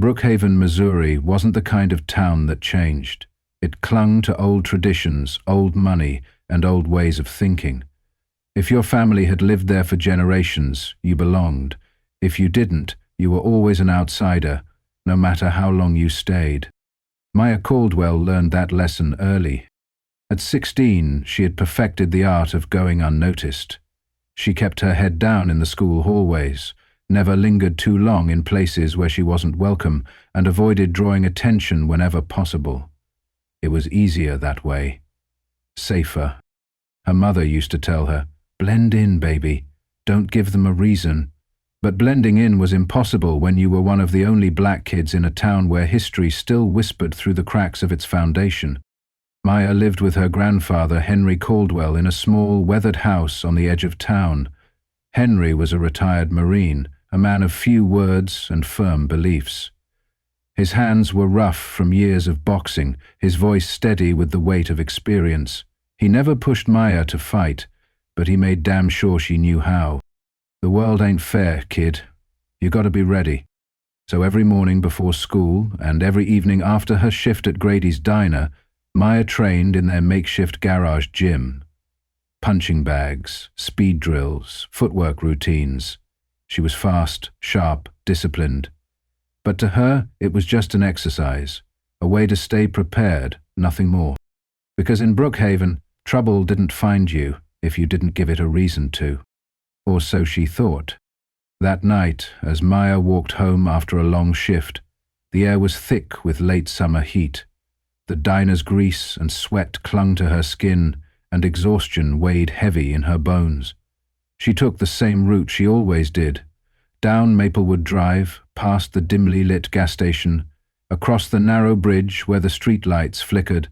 Brookhaven, Missouri wasn't the kind of town that changed. It clung to old traditions, old money, and old ways of thinking. If your family had lived there for generations, you belonged. If you didn't, you were always an outsider, no matter how long you stayed. Maya Caldwell learned that lesson early. At 16, she had perfected the art of going unnoticed. She kept her head down in the school hallways, never lingered too long in places where she wasn't welcome, and avoided drawing attention whenever possible. It was easier that way. Safer. Her mother used to tell her, "Blend in, baby. Don't give them a reason." But blending in was impossible when you were one of the only black kids in a town where history still whispered through the cracks of its foundation. Maya lived with her grandfather, Henry Caldwell, in a small, weathered house on the edge of town. Henry was a retired Marine, a man of few words and firm beliefs. His hands were rough from years of boxing, his voice steady with the weight of experience. He never pushed Maya to fight, but he made damn sure she knew how. "The world ain't fair, kid. You gotta be ready." So every morning before school, and every evening after her shift at Grady's diner, Maya trained in their makeshift garage gym. Punching bags, speed drills, footwork routines. She was fast, sharp, disciplined. But to her, it was just an exercise, a way to stay prepared, nothing more. Because in Brookhaven, trouble didn't find you if you didn't give it a reason to. Or so she thought. That night, as Maya walked home after a long shift, the air was thick with late summer heat. The diner's grease and sweat clung to her skin, and exhaustion weighed heavy in her bones. She took the same route she always did, down Maplewood Drive, past the dimly lit gas station, across the narrow bridge where the streetlights flickered.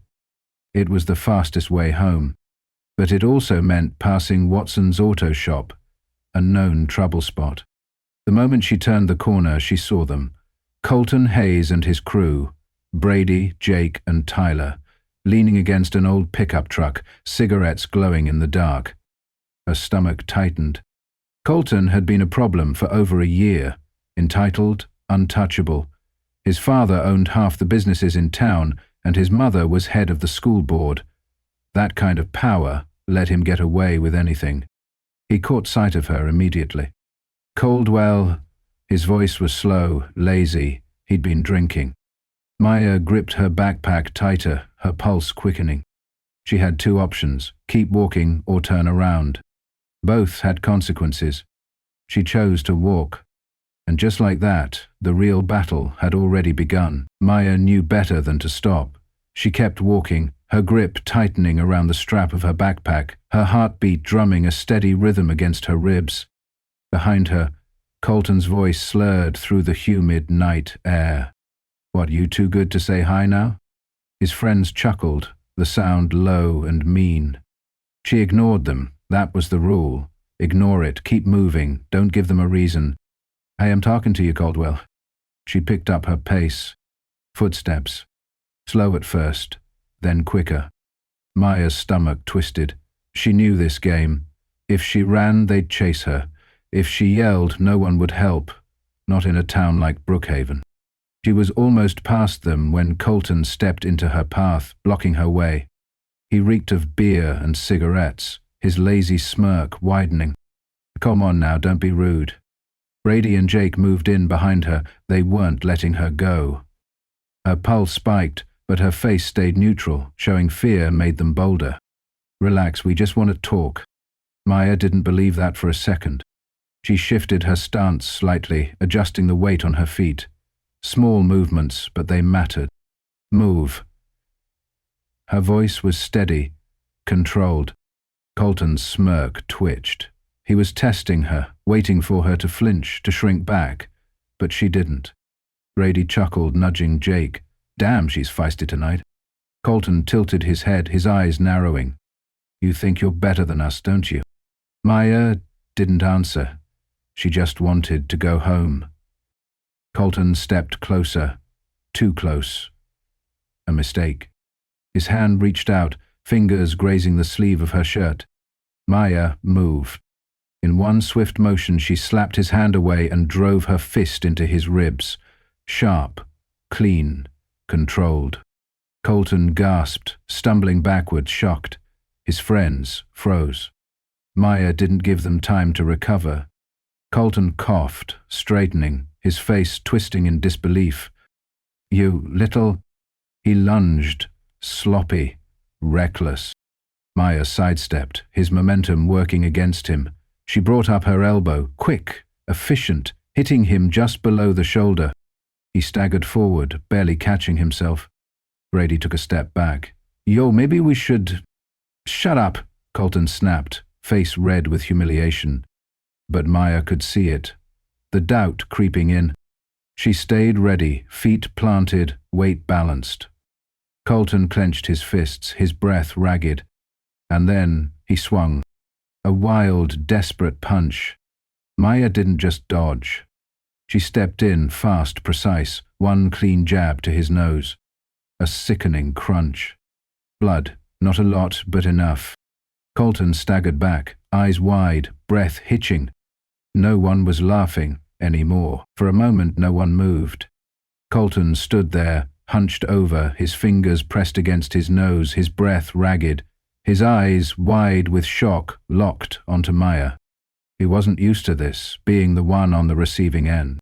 It was the fastest way home, but it also meant passing Watson's auto shop, a known trouble spot. The moment she turned the corner, she saw them. Colton Hayes and his crew, Brady, Jake, and Tyler, leaning against an old pickup truck, cigarettes glowing in the dark. Her stomach tightened. Colton had been a problem for over a year, entitled, untouchable. His father owned half the businesses in town, and his mother was head of the school board. That kind of power let him get away with anything. He caught sight of her immediately. Caldwell, his voice was slow, lazy. He'd been drinking. Maya gripped her backpack tighter, her pulse quickening. She had two options, keep walking or turn around. Both had consequences. She chose to walk. And just like that, the real battle had already begun. Maya knew better than to stop. She kept walking, her grip tightening around the strap of her backpack, her heartbeat drumming a steady rhythm against her ribs. Behind her, Colton's voice slurred through the humid night air. "What, you too good to say hi now?" His friends chuckled, the sound low and mean. She ignored them. That was the rule. Ignore it, keep moving, don't give them a reason. "Hey, I'm talking to you, Caldwell." She picked up her pace. Footsteps. Slow at first, then quicker. Maya's stomach twisted. She knew this game. If she ran, they'd chase her. If she yelled, no one would help. Not in a town like Brookhaven. She was almost past them when Colton stepped into her path, blocking her way. He reeked of beer and cigarettes, his lazy smirk widening. "Come on now, don't be rude." Brady and Jake moved in behind her. They weren't letting her go. Her pulse spiked, but her face stayed neutral, showing fear made them bolder. "Relax, we just want to talk." Maya didn't believe that for a second. She shifted her stance slightly, adjusting the weight on her feet. Small movements, but they mattered. "Move." Her voice was steady, controlled. Colton's smirk twitched. He was testing her, waiting for her to flinch, to shrink back, but she didn't. Brady chuckled, nudging Jake. "Damn, she's feisty tonight." Colton tilted his head, his eyes narrowing. "You think you're better than us, don't you?" Maya didn't answer. She just wanted to go home. Colton stepped closer, too close. A mistake. His hand reached out, fingers grazing the sleeve of her shirt. Maya moved. In one swift motion, she slapped his hand away and drove her fist into his ribs. Sharp, clean, controlled. Colton gasped, stumbling backward, shocked. His friends froze. Maya didn't give them time to recover. Colton coughed, straightening, his face twisting in disbelief. "You little—" He lunged, sloppy, reckless. Maya sidestepped, his momentum working against him. She brought up her elbow, quick, efficient, hitting him just below the shoulder. He staggered forward, barely catching himself. Brady took a step back. "Yo, maybe we should—" "Shut up," Colton snapped, face red with humiliation. But Maya could see it, the doubt creeping in. She stayed ready, feet planted, weight balanced. Colton clenched his fists, his breath ragged. And then he swung. A wild, desperate punch. Maya didn't just dodge. She stepped in, fast, precise, one clean jab to his nose. A sickening crunch. Blood, not a lot, but enough. Colton staggered back, eyes wide, breath hitching. No one was laughing anymore. For a moment, no one moved. Colton stood there, hunched over, his fingers pressed against his nose, his breath ragged, his eyes, wide with shock, locked onto Maya. He wasn't used to this, being the one on the receiving end.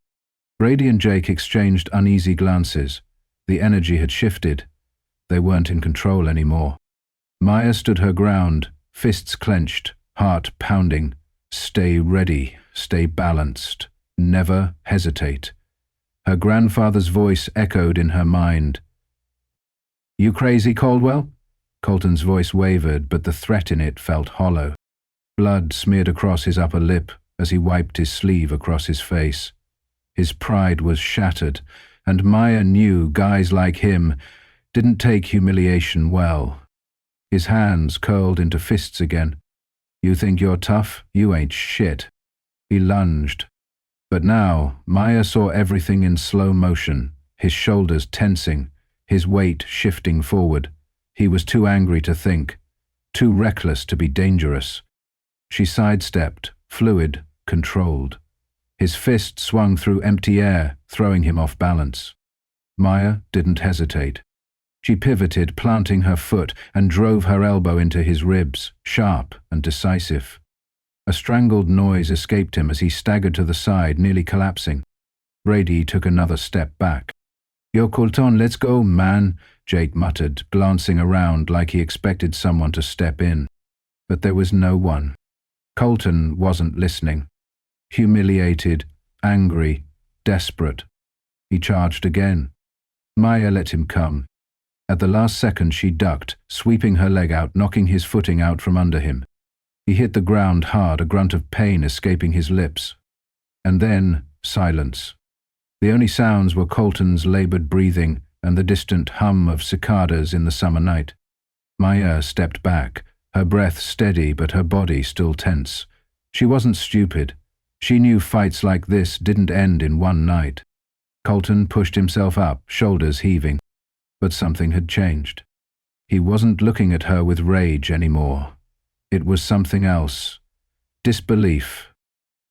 Brady and Jake exchanged uneasy glances. The energy had shifted. They weren't in control anymore. Maya stood her ground, fists clenched, heart pounding. Stay ready, stay balanced, never hesitate. Her grandfather's voice echoed in her mind. "You crazy, Caldwell?" Colton's voice wavered, but the threat in it felt hollow. Blood smeared across his upper lip as he wiped his sleeve across his face. His pride was shattered, and Maya knew guys like him didn't take humiliation well. His hands curled into fists again. "You think you're tough? You ain't shit." He lunged. But now, Maya saw everything in slow motion, his shoulders tensing, his weight shifting forward. He was too angry to think, too reckless to be dangerous. She sidestepped, fluid, controlled. His fist swung through empty air, throwing him off balance. Maya didn't hesitate. She pivoted, planting her foot, and drove her elbow into his ribs, sharp and decisive. A strangled noise escaped him as he staggered to the side, nearly collapsing. Brady took another step back. "Yo, Colton, let's go, man," Jake muttered, glancing around like he expected someone to step in. But there was no one. Colton wasn't listening. Humiliated, angry, desperate. He charged again. Maya let him come. At the last second she ducked, sweeping her leg out, knocking his footing out from under him. He hit the ground hard, a grunt of pain escaping his lips. And then silence. The only sounds were Colton's labored breathing and the distant hum of cicadas in the summer night. Maya stepped back, her breath steady but her body still tense. She wasn't stupid. She knew fights like this didn't end in one night. Colton pushed himself up, shoulders heaving. But something had changed. He wasn't looking at her with rage anymore. It was something else. Disbelief.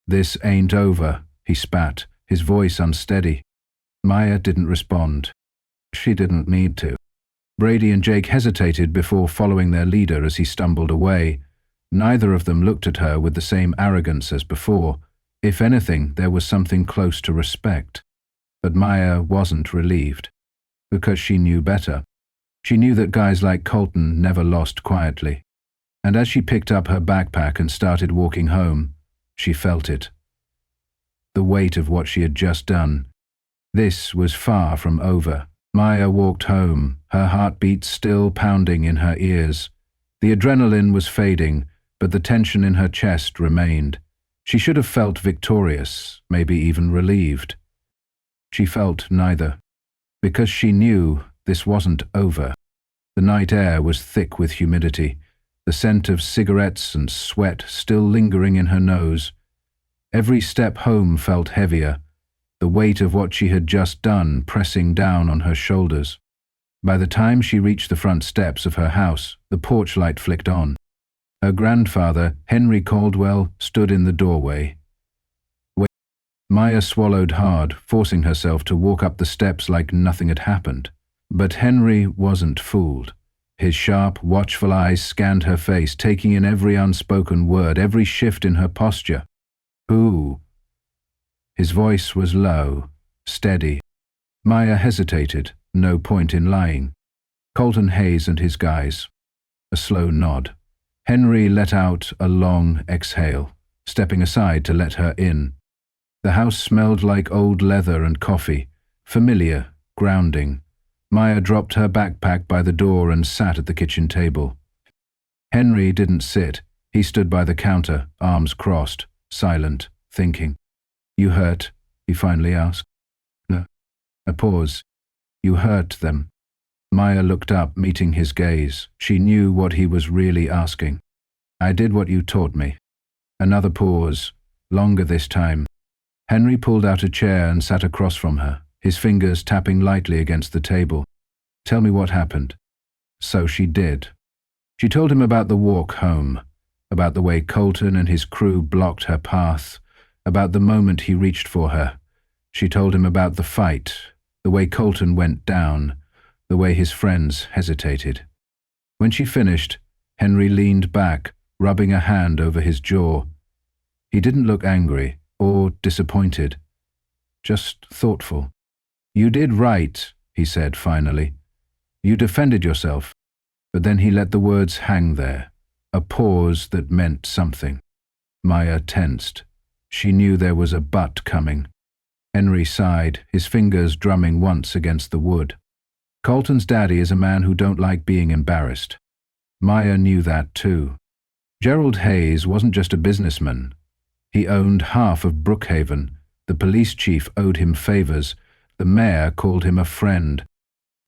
"This ain't over," he spat, his voice unsteady. Maya didn't respond. She didn't need to. Brady and Jake hesitated before following their leader as he stumbled away. Neither of them looked at her with the same arrogance as before. If anything, there was something close to respect. But Maya wasn't relieved. Because she knew better. She knew that guys like Colton never lost quietly. And as she picked up her backpack and started walking home, she felt it. The weight of what she had just done. This was far from over. Maya walked home, her heartbeat still pounding in her ears. The adrenaline was fading, but the tension in her chest remained. She should have felt victorious, maybe even relieved. She felt neither. Because she knew this wasn't over. The night air was thick with humidity, the scent of cigarettes and sweat still lingering in her nose. Every step home felt heavier, the weight of what she had just done pressing down on her shoulders. By the time she reached the front steps of her house, the porch light flicked on. Her grandfather, Henry Caldwell, stood in the doorway. Maya swallowed hard, forcing herself to walk up the steps like nothing had happened. But Henry wasn't fooled. His sharp, watchful eyes scanned her face, taking in every unspoken word, every shift in her posture. "Who?" His voice was low, steady. Maya hesitated. No point in lying. "Colton Hayes and his guys." A slow nod. Henry let out a long exhale, stepping aside to let her in. The house smelled like old leather and coffee, familiar, grounding. Maya dropped her backpack by the door and sat at the kitchen table. Henry didn't sit. He stood by the counter, arms crossed, silent, thinking. "You hurt?" he finally asked. "No." A pause. "You hurt them?" Maya looked up, meeting his gaze. She knew what he was really asking. "I did what you taught me." Another pause, longer this time. Henry pulled out a chair and sat across from her, his fingers tapping lightly against the table. "Tell me what happened." So she did. She told him about the walk home, about the way Colton and his crew blocked her path, about the moment he reached for her. She told him about the fight, the way Colton went down, the way his friends hesitated. When she finished, Henry leaned back, rubbing a hand over his jaw. He didn't look angry or disappointed, just thoughtful. "You did right," he said finally. "You defended yourself." But then he let the words hang there, a pause that meant something. Maya tensed. She knew there was a but coming. Henry sighed, his fingers drumming once against the wood. Colton's daddy is a man who don't like being embarrassed. Maya knew that too. Gerald Hayes wasn't just a businessman. He owned half of Brookhaven. The police chief owed him favors. The mayor called him a friend.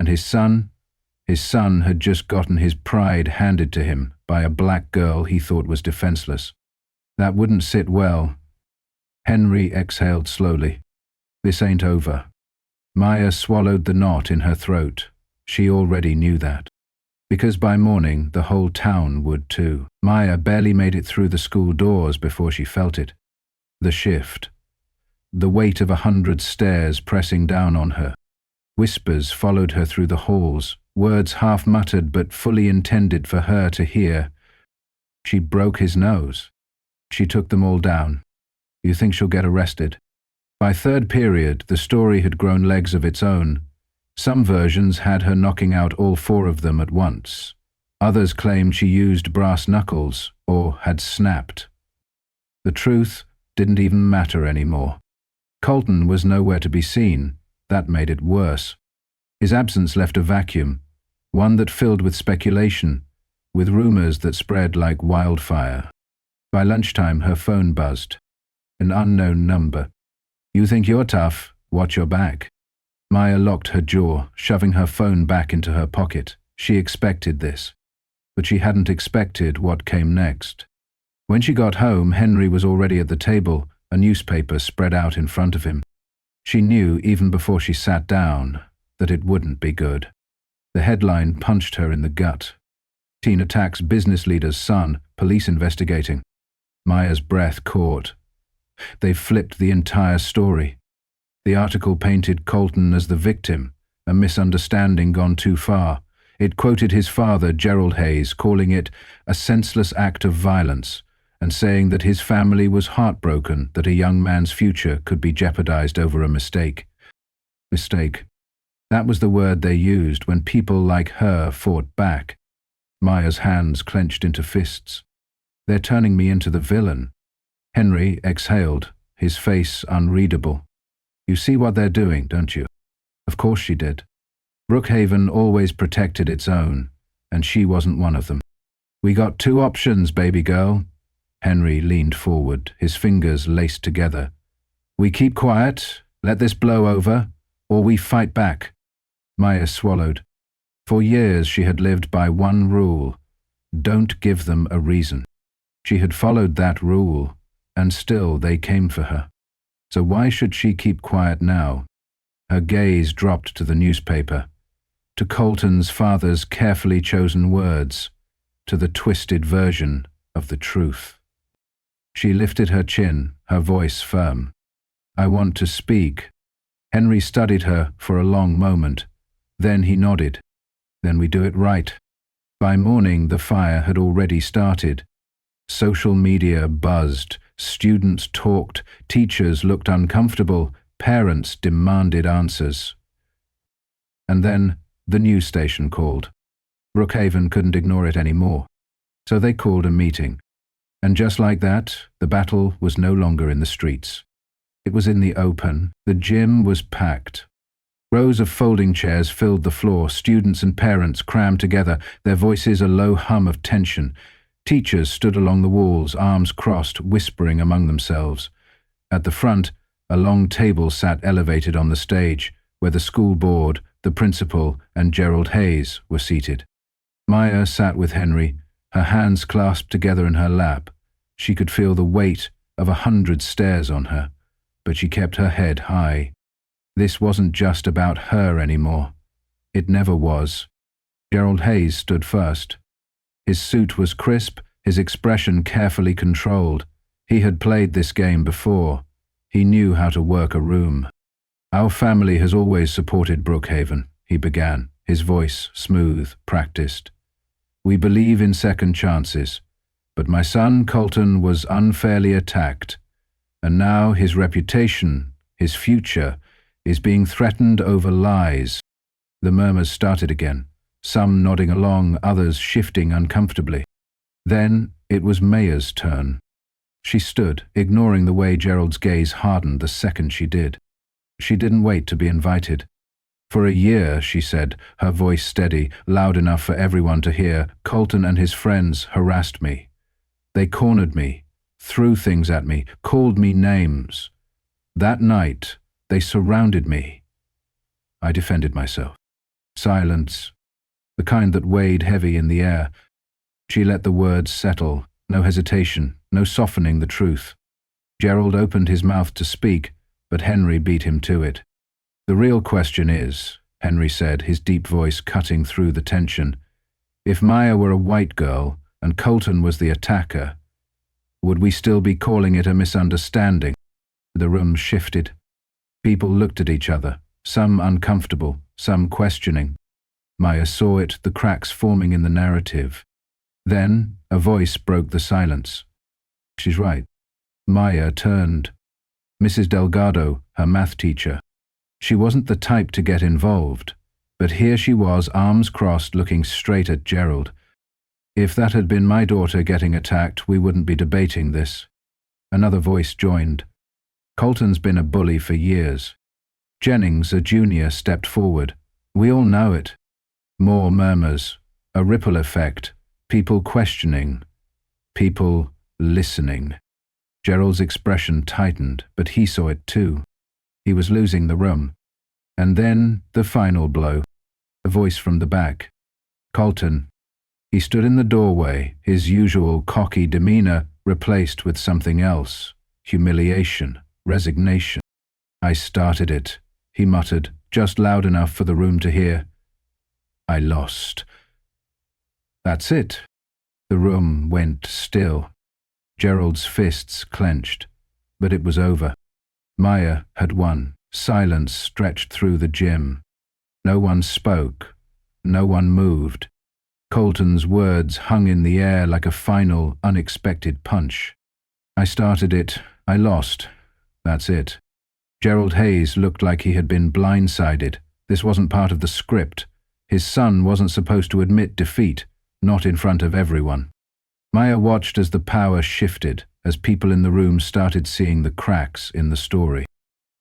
And his son had just gotten his pride handed to him by a black girl he thought was defenseless. That wouldn't sit well. Henry exhaled slowly. This ain't over. Maya swallowed the knot in her throat. She already knew that. Because by morning, the whole town would too. Maya barely made it through the school doors before she felt it. The shift. The weight of 100 stairs pressing down on her. Whispers followed her through the halls, words half muttered but fully intended for her to hear. "She broke his nose." She took them all down. "You think she'll get arrested?" By third period, the story had grown legs of its own. Some versions had her knocking out all 4 of them at once. Others claimed she used brass knuckles or had snapped. The truth didn't even matter anymore. Colton was nowhere to be seen. That made it worse. His absence left a vacuum, one that filled with speculation, with rumors that spread like wildfire. By lunchtime, her phone buzzed. An unknown number. "You think you're tough? Watch your back." Maya locked her jaw, shoving her phone back into her pocket. She expected this. But she hadn't expected what came next. When she got home, Henry was already at the table, a newspaper spread out in front of him. She knew, even before she sat down, that it wouldn't be good. The headline punched her in the gut. "Teen attacks business leader's son, police investigating." Maya's breath caught. They flipped the entire story. The article painted Colton as the victim, a misunderstanding gone too far. It quoted his father, Gerald Hayes, calling it a senseless act of violence, and saying that his family was heartbroken that a young man's future could be jeopardized over a mistake. Mistake. That was the word they used when people like her fought back. Maya's hands clenched into fists. "They're turning me into the villain." Henry exhaled, his face unreadable. "You see what they're doing, don't you?" Of course she did. Brookhaven always protected its own, and she wasn't one of them. "We got 2 options, baby girl." Henry leaned forward, his fingers laced together. "We keep quiet, let this blow over, or we fight back." Maya swallowed. For years she had lived by one rule: don't give them a reason. She had followed that rule, and still they came for her. So why should she keep quiet now? Her gaze dropped to the newspaper, to Colton's father's carefully chosen words, to the twisted version of the truth. She lifted her chin, her voice firm. "I want to speak." Henry studied her for a long moment. Then he nodded. "Then we do it right." By morning, the fire had already started. Social media buzzed, students talked, teachers looked uncomfortable, parents demanded answers. And then the news station called. Brookhaven couldn't ignore it anymore. So they called a meeting. And just like that, the battle was no longer in the streets. It was in the open. The gym was packed. Rows of folding chairs filled the floor, students and parents crammed together, their voices a low hum of tension. Teachers stood along the walls, arms crossed, whispering among themselves. At the front, a long table sat elevated on the stage, where the school board, the principal, and Gerald Hayes were seated. Maya sat with Henry, her hands clasped together in her lap. She could feel the weight of 100 stares on her, but she kept her head high. This wasn't just about her anymore. It never was. Gerald Hayes stood first. His suit was crisp, his expression carefully controlled. He had played this game before. He knew how to work a room. "Our family has always supported Brookhaven," he began, his voice smooth, practiced. "We believe in second chances. But my son Colton was unfairly attacked, and now his reputation, his future, is being threatened over lies." The murmurs started again, some nodding along, others shifting uncomfortably. Then it was Maya's turn. She stood, ignoring the way Gerald's gaze hardened the second she did. She didn't wait to be invited. "For a year," she said, her voice steady, loud enough for everyone to hear, "Colton and his friends harassed me. They cornered me, threw things at me, called me names. That night, they surrounded me. I defended myself." Silence, the kind that weighed heavy in the air. She let the words settle, no hesitation, no softening the truth. Gerald opened his mouth to speak, but Henry beat him to it. "The real question is," Henry said, his deep voice cutting through the tension, "if Maya were a white girl and Colton was the attacker, would we still be calling it a misunderstanding?" The room shifted. People looked at each other, some uncomfortable, some questioning. Maya saw it, the cracks forming in the narrative. Then a voice broke the silence. "She's right." Maya turned. Mrs. Delgado, her math teacher. She wasn't the type to get involved, but here she was, arms crossed, looking straight at Gerald. "If that had been my daughter getting attacked, we wouldn't be debating this." Another voice joined. "Colton's been a bully for years." Jennings, a junior, stepped forward. "We all know it." More murmurs, a ripple effect, people questioning, people listening. Gerald's expression tightened, but he saw it too. He was losing the room. And then the final blow. A voice from the back. "Colton." He stood in the doorway, his usual cocky demeanor replaced with something else. Humiliation, resignation. "I started it," he muttered, just loud enough for the room to hear. "I lost." That's it. The room went still. Gerald's fists clenched, but it was over. Maya had won. Silence stretched through the gym. No one spoke. No one moved. Colton's words hung in the air like a final, unexpected punch. "I started it. I lost. That's it." Gerald Hayes looked like he had been blindsided. This wasn't part of the script. His son wasn't supposed to admit defeat, not in front of everyone. Maya watched as the power shifted, as people in the room started seeing the cracks in the story.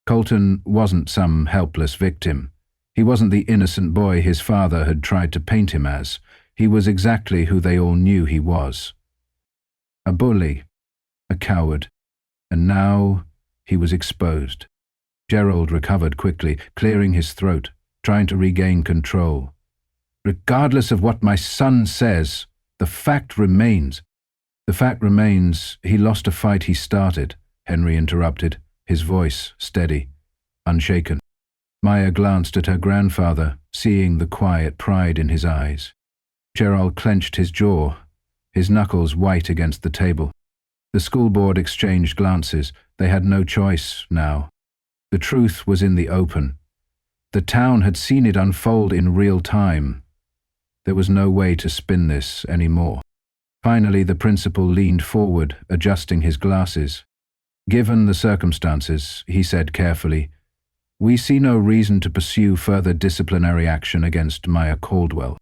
Colton wasn't some helpless victim. He wasn't the innocent boy his father had tried to paint him as. He was exactly who they all knew he was. A bully, a coward, and now he was exposed. Gerald recovered quickly, clearing his throat, trying to regain control. "Regardless of what my son says, the fact remains." "The fact remains he lost a fight he started," Henry interrupted, his voice steady, unshaken. Maya glanced at her grandfather, seeing the quiet pride in his eyes. Gerald clenched his jaw, his knuckles white against the table. The school board exchanged glances. They had no choice now. The truth was in the open. The town had seen it unfold in real time. There was no way to spin this anymore. Finally, the principal leaned forward, adjusting his glasses. "Given the circumstances," he said carefully, "we see no reason to pursue further disciplinary action against Maya Caldwell."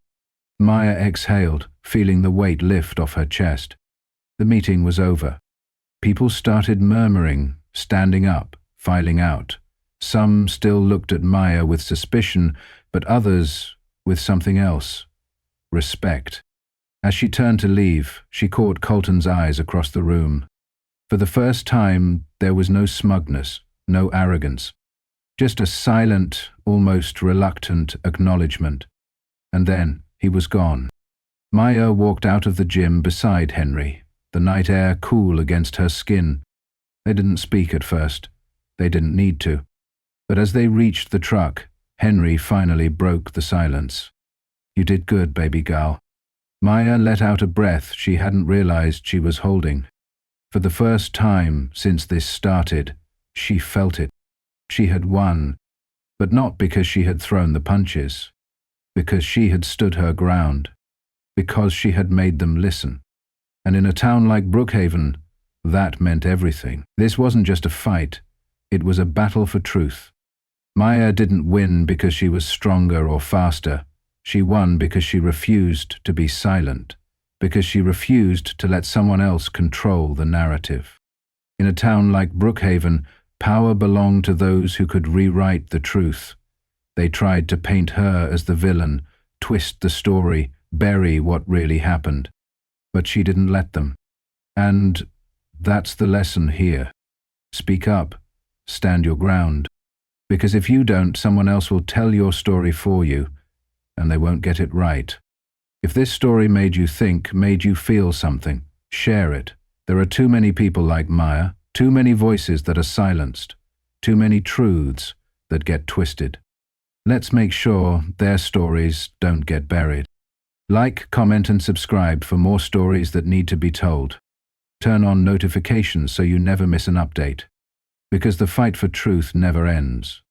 Maya exhaled, feeling the weight lift off her chest. The meeting was over. People started murmuring, standing up, filing out. Some still looked at Maya with suspicion, but others with something else: respect. As she turned to leave, she caught Colton's eyes across the room. For the first time, there was no smugness, no arrogance, just a silent, almost reluctant acknowledgement. And then he was gone. Maya walked out of the gym beside Henry, the night air cool against her skin. They didn't speak at first. They didn't need to. But as they reached the truck, Henry finally broke the silence. "You did good, baby gal." Maya let out a breath she hadn't realized she was holding. For the first time since this started, she felt it. She had won, but not because she had thrown the punches. Because she had stood her ground. Because she had made them listen. And in a town like Brookhaven, that meant everything. This wasn't just a fight. It was a battle for truth. Maya didn't win because she was stronger or faster. She won because she refused to be silent, because she refused to let someone else control the narrative. In a town like Brookhaven, power belonged to those who could rewrite the truth. They tried to paint her as the villain, twist the story, bury what really happened. But she didn't let them. And that's the lesson here. Speak up. Stand your ground. Because if you don't, someone else will tell your story for you, and they won't get it right. If this story made you think, made you feel something, share it. There are too many people like Maya, too many voices that are silenced, too many truths that get twisted. Let's make sure their stories don't get buried. Like, comment and subscribe for more stories that need to be told. Turn on notifications so you never miss an update. Because the fight for truth never ends.